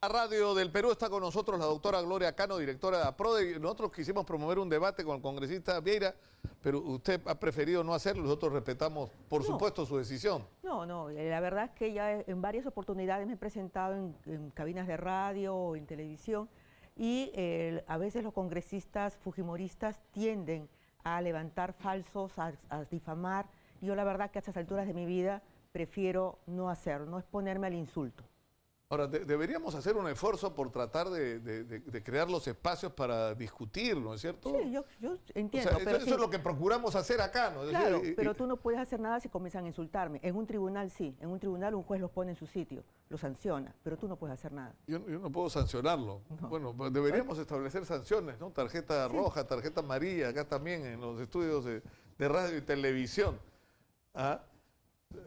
La Radio del Perú está con nosotros la doctora Gloria Cano, directora de APRODE. Nosotros quisimos promover un debate con el congresista Vieira, pero usted ha preferido no hacerlo. Nosotros respetamos, por supuesto, su decisión. No, la verdad es que ya en varias oportunidades me he presentado en cabinas de radio o en televisión y a veces los congresistas fujimoristas tienden a levantar falsos, a difamar. Y yo la verdad que a estas alturas de mi vida prefiero no hacerlo, no exponerme al insulto. Ahora, deberíamos hacer un esfuerzo por tratar de crear los espacios para discutir, ¿no es cierto? Sí, yo entiendo. O sea, pero eso es lo que procuramos hacer acá, ¿no? Claro, pero tú no puedes hacer nada si comienzan a insultarme. En un tribunal sí, en un tribunal un juez los pone en su sitio, los sanciona, pero tú no puedes hacer nada. Yo no puedo sancionarlo. No. Bueno, pues deberíamos establecer sanciones, ¿no? Tarjeta roja, tarjeta amarilla, acá también en los estudios de radio y televisión. ¿Ah?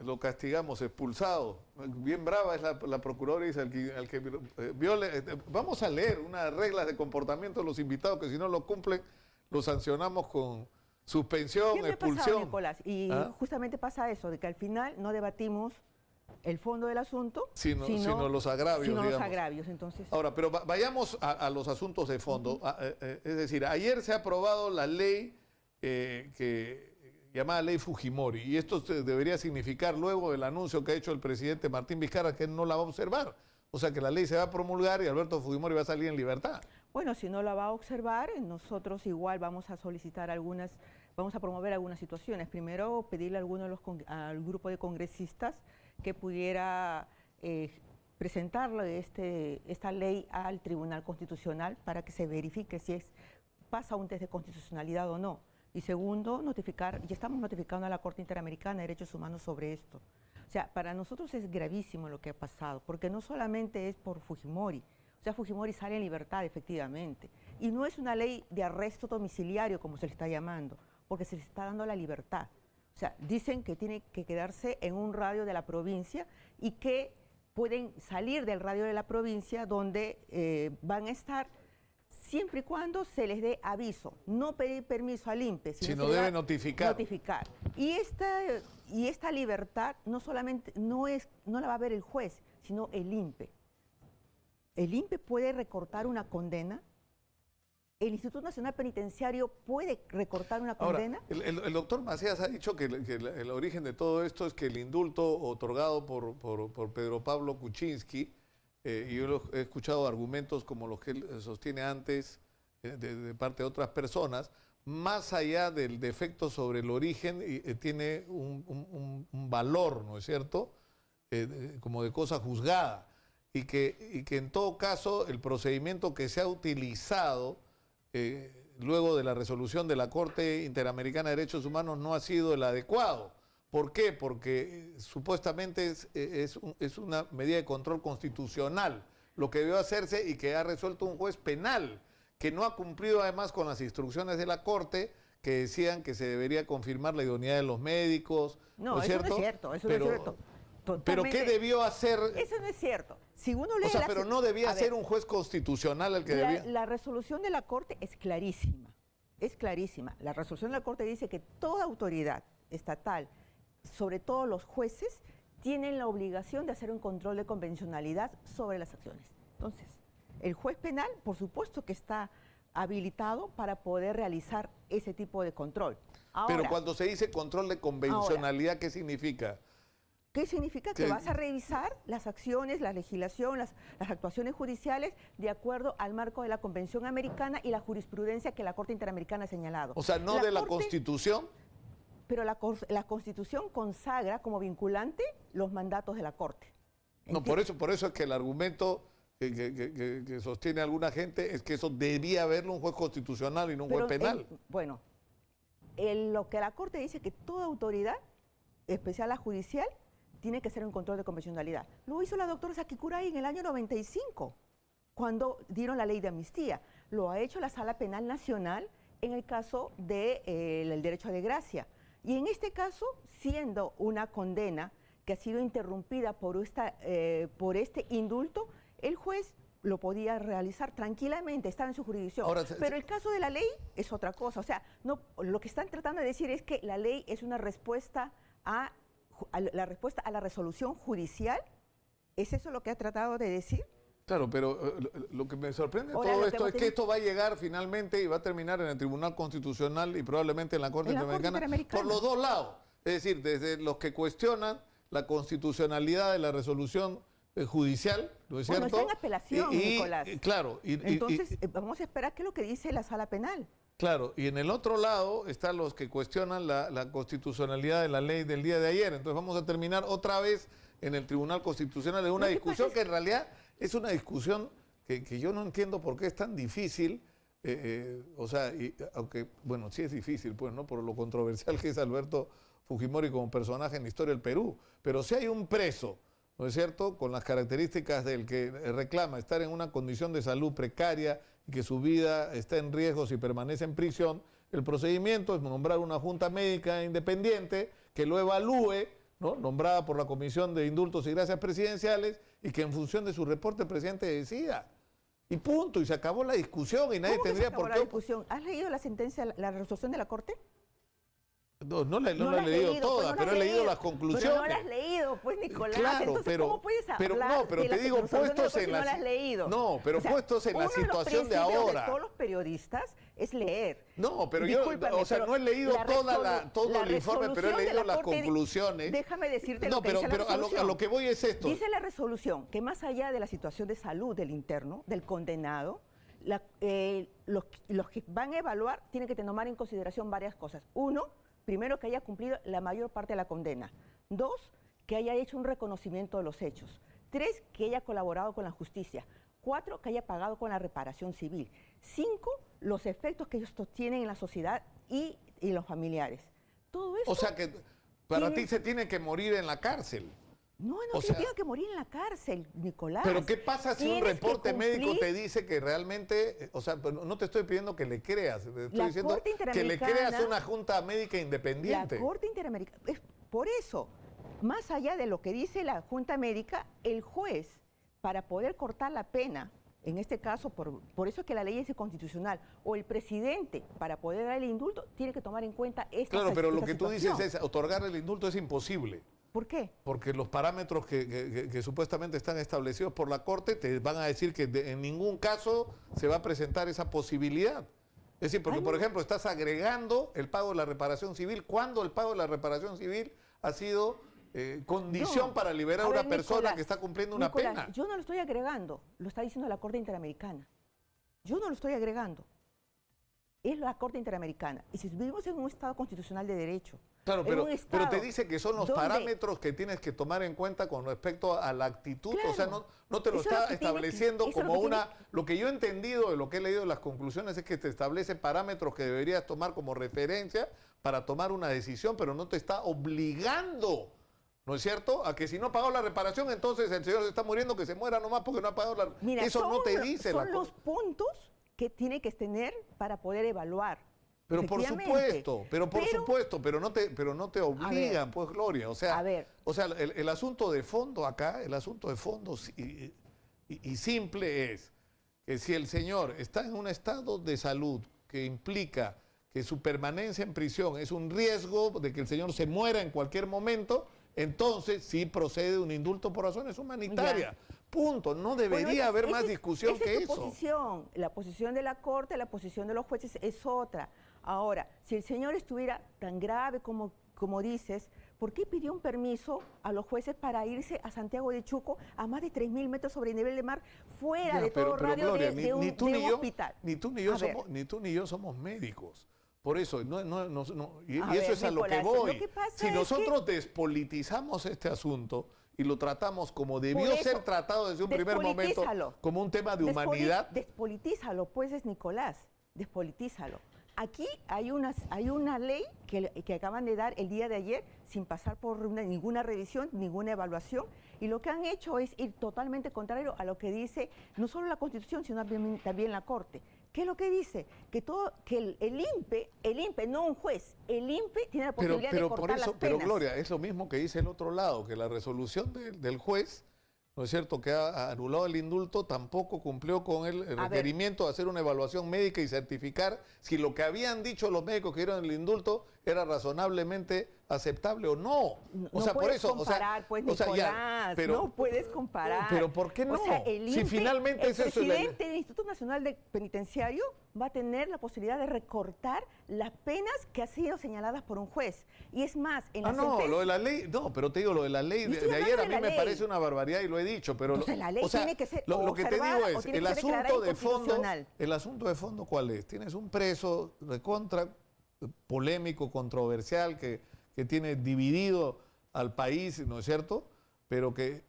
Lo castigamos, expulsado. Bien brava es la procuradora, dice, al que viole. Vamos a leer unas reglas de comportamiento de los invitados que si no lo cumplen, los sancionamos con suspensión, expulsión. Pasado, Nicolás, y justamente pasa eso, de que al final no debatimos el fondo del asunto, sino los agravios. Los agravios, entonces. Ahora, pero vayamos a los asuntos de fondo. Es decir, ayer se ha aprobado la ley llamada Ley Fujimori, y esto debería significar, luego del anuncio que ha hecho el presidente Martín Vizcarra, que él no la va a observar. O sea que la ley se va a promulgar y Alberto Fujimori va a salir en libertad. Bueno, si no la va a observar, nosotros igual vamos a solicitar vamos a promover algunas situaciones. Primero, pedirle a al grupo de congresistas que pudiera presentarle esta ley al Tribunal Constitucional para que se verifique si pasa un test de constitucionalidad o no. Y segundo, ya estamos notificando a la Corte Interamericana de Derechos Humanos sobre esto. O sea, para nosotros es gravísimo lo que ha pasado, porque no solamente es por Fujimori, o sea, Fujimori sale en libertad efectivamente, y no es una ley de arresto domiciliario como se le está llamando, porque se le está dando la libertad. O sea, dicen que tiene que quedarse en un radio de la provincia y que pueden salir del radio de la provincia donde van a estar siempre y cuando se les dé aviso, no pedir permiso al INPE, sino debe notificar. Y esta libertad no solamente no la va a ver el juez, sino el INPE. El INPE puede recortar una condena, el Instituto Nacional Penitenciario puede recortar una condena. Ahora, el doctor Macías ha dicho que el origen de todo esto es que el indulto otorgado por Pedro Pablo Kuczynski, y yo he escuchado argumentos como los que él sostiene antes de parte de otras personas, más allá del defecto sobre el origen, tiene un valor, ¿no es cierto?, como de cosa juzgada, y que en todo caso el procedimiento que se ha utilizado luego de la resolución de la Corte Interamericana de Derechos Humanos no ha sido el adecuado. ¿Por qué? Porque supuestamente es una medida de control constitucional, lo que debió hacerse y que ha resuelto un juez penal, que no ha cumplido además con las instrucciones de la Corte, que decían que se debería confirmar la idoneidad de los médicos. No, eso no es cierto, eso no es cierto. ¿Pero qué debió hacer? Eso no es cierto. Si uno lee pero no debía ser un juez constitucional el que debía... La resolución de la Corte es clarísima, es clarísima. La resolución de la Corte dice que toda autoridad estatal, sobre todo los jueces, tienen la obligación de hacer un control de convencionalidad sobre las acciones. Entonces, el juez penal, por supuesto que está habilitado para poder realizar ese tipo de control. Ahora, pero cuando se dice control de convencionalidad, ¿qué significa? ¿Qué significa? Que vas a revisar las acciones, la legislación, las actuaciones judiciales de acuerdo al marco de la Convención Americana y la jurisprudencia que la Corte Interamericana ha señalado. O sea, ¿no de la Constitución? Pero la Constitución consagra como vinculante los mandatos de la Corte. No, por eso es que el argumento que sostiene alguna gente es que eso debía verlo un juez constitucional y no un juez penal. Lo que la Corte dice que toda autoridad, especial la judicial, tiene que hacer un control de convencionalidad. Lo hizo la doctora Sakikurai en el año 95, cuando dieron la ley de amnistía. Lo ha hecho la Sala Penal Nacional en el caso del derecho de gracia. Y en este caso, siendo una condena que ha sido interrumpida por este indulto, el juez lo podía realizar tranquilamente, estaba en su jurisdicción. Ahora, pero el caso de la ley es otra cosa. O sea, no, lo que están tratando de decir es que la ley es una respuesta a la respuesta a la resolución judicial. ¿Es eso lo que ha tratado de decir? Claro, pero lo que me sorprende de Ahora, todo lo que esto es hemos que esto va a llegar finalmente y va a terminar en el Tribunal Constitucional y probablemente en la Corte Interamericana por los dos lados. Es decir, desde los que cuestionan la constitucionalidad de la resolución judicial, ¿no es Bueno, cierto? está en apelación, Nicolás. Claro. Entonces, vamos a esperar qué es lo que dice la sala penal. Claro, y en el otro lado están los que cuestionan la constitucionalidad de la ley del día de ayer. Entonces vamos a terminar otra vez en el Tribunal Constitucional en una discusión que en realidad es una discusión que yo no entiendo por qué es tan difícil. O sea, aunque, bueno, sí es difícil, pues, ¿no? Por lo controversial que es Alberto Fujimori como personaje en la historia del Perú. Pero si hay un preso, ¿no es cierto?, con las características del que reclama estar en una condición de salud precaria y que su vida está en riesgo si permanece en prisión, el procedimiento es nombrar una junta médica independiente que lo evalúe, ¿no?, nombrada por la Comisión de Indultos y Gracias Presidenciales, y que en función de su reporte el presidente decida. Y punto, y se acabó la discusión y nadie ¿Cómo que tendría se acabó por la qué... discusión? ¿Has leído la sentencia, la resolución de la Corte? No la he leído toda, pero he leído las conclusiones. Pero no la has leído, pues, Nicolás. Claro, entonces, pero, ¿cómo puedes hablar pero de te la digo, resolución de la puestos Corte en si la... no la has leído? No, pero O sea, puestos en la situación de ahora. Uno de los principios de todos los periodistas es leer. No, pero Discúlpame, yo, o sea, no he leído todo el informe, pero he leído las Corte, conclusiones. Déjame decirte no, lo que dice la resolución. a lo que voy es esto. Dice la resolución que más allá de la situación de salud del interno, del condenado, los que van a evaluar tienen que tomar en consideración varias cosas. Uno, primero, que haya cumplido la mayor parte de la condena. Dos, que haya hecho un reconocimiento de los hechos. Tres, que haya colaborado con la justicia. Cuatro, que haya pagado con la reparación civil. Cinco, los efectos que estos tienen en la sociedad y los familiares. Todo eso... O sea que para ti se tiene que morir en la cárcel. No tiene que morir en la cárcel, Nicolás. Pero ¿qué pasa si un reporte médico te dice que realmente, o sea, no te estoy pidiendo que le creas, te estoy diciendo que le creas una junta médica independiente? La Corte Interamericana, es por eso, más allá de lo que dice la junta médica, el juez, para poder cortar la pena, en este caso, por eso es que la ley es inconstitucional, o el presidente, para poder dar el indulto, tiene que tomar en cuenta esta Claro, pero lo que situación. tú dices es, otorgar el indulto es imposible. ¿Por qué? Porque los parámetros que supuestamente están establecidos por la Corte te van a decir que en ningún caso se va a presentar esa posibilidad. Es decir, porque, por ejemplo, estás agregando el pago de la reparación civil cuando el pago de la reparación civil ha sido condición para liberar a una persona, Nicolás, que está cumpliendo una pena. Yo no lo estoy agregando, lo está diciendo la Corte Interamericana. Yo no lo estoy agregando. Es la Corte Interamericana. Y si vivimos en un Estado constitucional de derecho... Claro, pero te dice que son los parámetros que tienes que tomar en cuenta con respecto a la actitud. Claro, o sea, no te lo está estableciendo como una... Lo que yo he entendido de lo que he leído de las conclusiones es que te establece parámetros que deberías tomar como referencia para tomar una decisión, pero no te está obligando, ¿no es cierto?, a que si no pagó la reparación, entonces el señor se está muriendo, que se muera nomás porque no ha pagado la... Mira, eso no te dice la... Son los puntos que tiene que tener para poder evaluar. Pero por supuesto, pero no te obligan, pues, Gloria. O sea, el asunto de fondo acá, el asunto de fondo y simple es que si el señor está en un estado de salud que implica que su permanencia en prisión es un riesgo de que el señor se muera en cualquier momento, entonces sí procede un indulto por razones humanitarias. Ya. Punto. No debería haber más discusión que eso. Posición. La posición de la Corte, la posición de los jueces es otra. Ahora, si el señor estuviera tan grave como dices, ¿por qué pidió un permiso a los jueces para irse a Santiago de Chuco a más de 3.000 metros sobre el nivel de mar, fuera de todo radio Gloria, de un hospital? Ni tú ni yo somos médicos. Por eso, y eso es a lo que Nicolás, voy. Lo que si nosotros despolitizamos este asunto y lo tratamos como debió ser tratado desde un primer momento, como un tema de humanidad. Despolitízalo, pues, es Nicolás, despolitízalo. Aquí hay una ley que acaban de dar el día de ayer sin pasar por ninguna revisión, ninguna evaluación, y lo que han hecho es ir totalmente contrario a lo que dice no solo la Constitución, sino también la Corte. ¿Qué es lo que dice? Que el INPE, no un juez, el INPE tiene la posibilidad de cortar las penas. Pero Gloria, es lo mismo que dice el otro lado, que la resolución del juez, ¿no es cierto?, que ha anulado el indulto, tampoco cumplió con el requerimiento de hacer una evaluación médica y certificar si lo que habían dicho los médicos que dieron el indulto era razonablemente aceptable o no. No sea, por puedes eso, comparar, pues, Nicolás, no puedes comparar. Pero ¿por qué no? O sea, si finalmente el presidente del Instituto Nacional de Penitenciario va a tener la posibilidad de recortar las penas que han sido señaladas por un juez. Y es más, en la sentencia... lo de la ley, no, pero te digo, lo de la ley de ayer a mí me parece una barbaridad y lo he dicho, pero... Entonces, la ley tiene que ser lo que te digo es, el asunto de fondo, ¿cuál es? Tienes un preso recontra polémico, controversial, que tiene dividido al país, ¿no es cierto? Pero que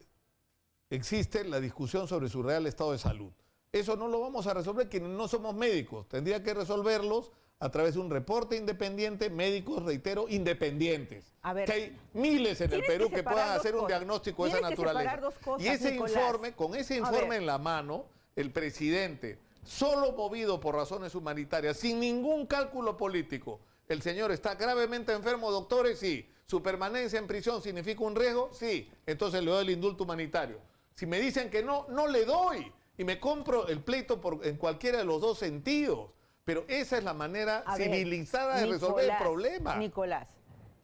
existe la discusión sobre su real estado de salud. Eso no lo vamos a resolver quienes no somos médicos. Tendría que resolverlos a través de un reporte independiente, médicos, reitero, independientes. A ver, que hay miles en el Perú que puedan hacer un diagnóstico de esa naturaleza. Cosas, y ese Nicolás, informe, con ese informe en la mano, el presidente, solo movido por razones humanitarias, sin ningún cálculo político, el señor está gravemente enfermo, doctores, sí. Su permanencia en prisión significa un riesgo, sí. Entonces le doy el indulto humanitario. Si me dicen que no, no le doy. Y me compro el pleito en cualquiera de los dos sentidos. Pero esa es la manera civilizada de resolver el problema. Nicolás,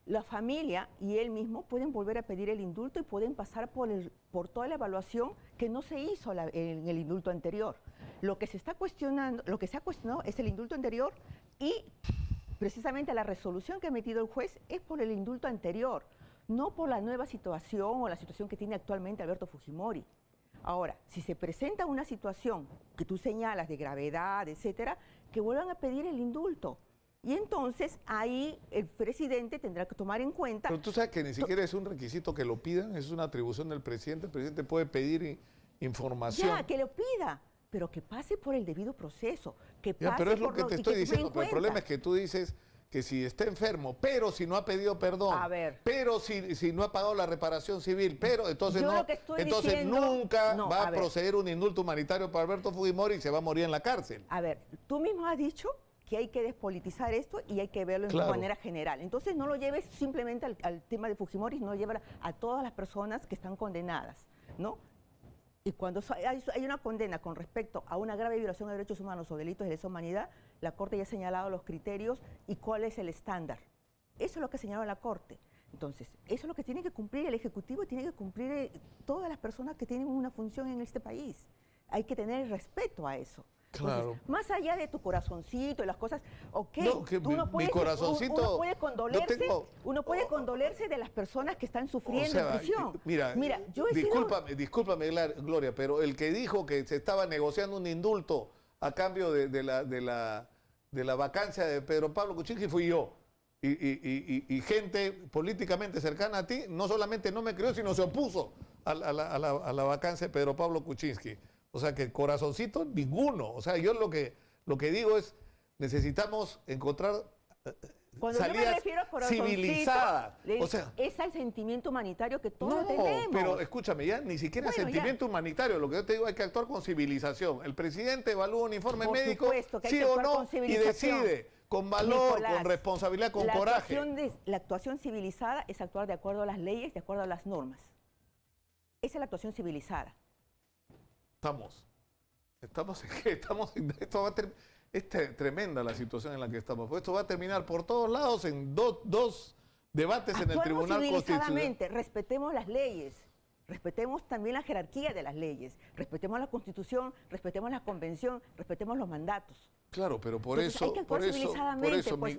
la familia y él mismo pueden volver a pedir el indulto y pueden pasar por toda la evaluación que no se hizo en el indulto anterior. Lo que se está cuestionando, lo que se ha cuestionado es el indulto anterior y precisamente la resolución que ha emitido el juez es por el indulto anterior, no por la nueva situación o la situación que tiene actualmente Alberto Fujimori. Ahora, si se presenta una situación que tú señalas de gravedad, etcétera, que vuelvan a pedir el indulto. Y entonces ahí el presidente tendrá que tomar en cuenta... Pero tú sabes que ni siquiera es un requisito que lo pidan, es una atribución del presidente. El presidente puede pedir información. Ya, que lo pida, pero que pase por el debido proceso. Que pase ya, pero es lo que te estoy diciendo. Pero el problema es que tú dices que si está enfermo, pero si no ha pedido perdón, pero si no ha pagado la reparación civil, pero entonces nunca va a proceder un indulto humanitario para Alberto Fujimori y se va a morir en la cárcel. A ver, tú mismo has dicho que hay que despolitizar esto y hay que verlo de manera general. Entonces no lo lleves simplemente al tema de Fujimori, sino llevar a todas las personas que están condenadas, ¿no? Y cuando hay una condena con respecto a una grave violación de derechos humanos o delitos de lesa humanidad, la Corte ya ha señalado los criterios y cuál es el estándar. Eso es lo que ha señalado la Corte. Entonces, eso es lo que tiene que cumplir el Ejecutivo y tiene que cumplir todas las personas que tienen una función en este país. Hay que tener respeto a eso. Claro. Entonces, más allá de tu corazoncito y las cosas, uno puede condolerse de las personas que están sufriendo en prisión. Mira, discúlpame, Gloria, pero el que dijo que se estaba negociando un indulto a cambio de la vacancia de Pedro Pablo Kuczynski fui yo. Y gente políticamente cercana a ti no solamente no me creyó, sino se opuso a la vacancia de Pedro Pablo Kuczynski. O sea, que corazoncito, ninguno. O sea, yo lo que digo es, necesitamos encontrar salidas civilizadas. O sea, es el sentimiento humanitario que todos tenemos. Pero escúchame, ya ni siquiera sentimiento humanitario. Lo que yo te digo, hay que actuar con civilización. El presidente evalúa un informe médico, sí o no, y decide con valor, Nicolás, con responsabilidad, con coraje. La actuación civilizada es actuar de acuerdo a las leyes, de acuerdo a las normas. Esa es la actuación civilizada. Es tremenda la situación en la que estamos. Pues esto va a terminar por todos lados en dos debates en el Tribunal Constitucional. Respetemos las leyes, respetemos también la jerarquía de las leyes, respetemos la Constitución, respetemos la Convención, respetemos los mandatos. Claro, pero por eso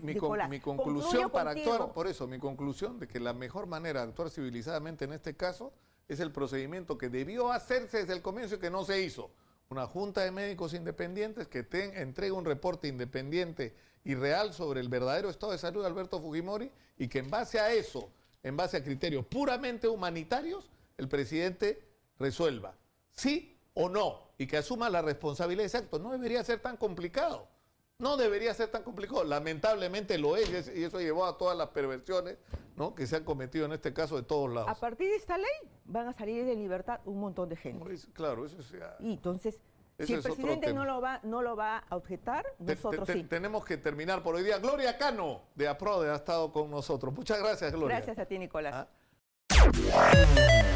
mi conclusión para actuar, mi conclusión de que la mejor manera de actuar civilizadamente en este caso es el procedimiento que debió hacerse desde el comienzo y que no se hizo. Una junta de médicos independientes que entregue un reporte independiente y real sobre el verdadero estado de salud de Alberto Fujimori y que en base a eso, en base a criterios puramente humanitarios, el presidente resuelva sí o no y que asuma la responsabilidad de ese acto. No debería ser tan complicado. No debería ser tan complicado. Lamentablemente lo es y eso llevó a todas las perversiones, ¿no?, que se han cometido en este caso de todos lados. A partir de esta ley van a salir de libertad un montón de gente. Claro, eso es... Y entonces, si el presidente no lo va a objetar, nosotros sí. Tenemos que terminar por hoy día. Gloria Cano, de APRODE, ha estado con nosotros. Muchas gracias, Gloria. Gracias a ti, Nicolás. ¿Ah?